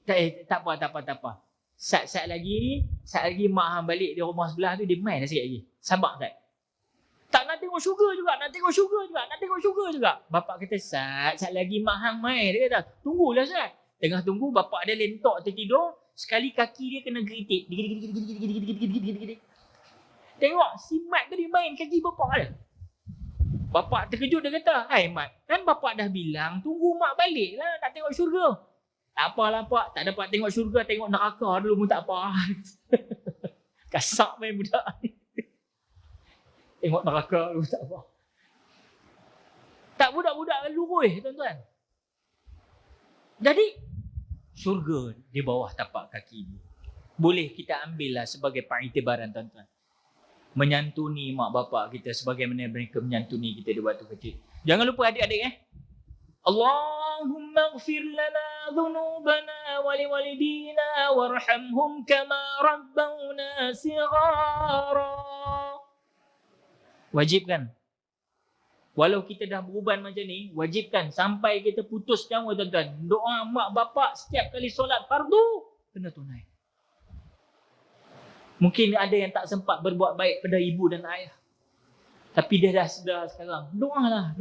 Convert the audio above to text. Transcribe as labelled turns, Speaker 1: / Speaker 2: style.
Speaker 1: Tak apa. Sat lagi mak hang balik di rumah sebelah tu, dia main dah sikit lagi. Sabar Sat. Tak nak tengok syurga juga. Bapak kata, Sat lagi mak hang main. Dia kata, tunggulah Sat. Tengah tunggu, bapak dia lentok tertidur. Sekali kaki dia kena geritik. Tengok, si Mat tadi main kaki bapak dia. Bapak terkejut, dia kata, hai Mat, kan bapak dah bilang, tunggu mak balik lah, nak tengok syurga. Tak apalah pak, tak dapat tengok syurga, tengok neraka dulu pun tak apa. Kasak main budak. Tengok neraka dulu tak apa. Tak, budak-budak lurus tuan-tuan. Jadi, syurga di bawah tapak kaki ibu. Boleh kita ambil lah sebagai pengiktibaran tuan-tuan. Menyantuni mak bapak kita sebagaimana mereka menyantuni kita di waktu kecil. Jangan lupa adik-adik Allahumma ighfir lana dhunubana wa liwalidina warhamhum kama rabbawna sighara. Wajibkan. Walau kita dah beruban macam ni, wajibkan sampai kita putus nyawa tuan-tuan. Doa mak bapak setiap kali solat fardu kena tunai. Mungkin ada yang tak sempat berbuat baik pada ibu dan ayah. Tapi dia dah sedar sekarang. Doalah.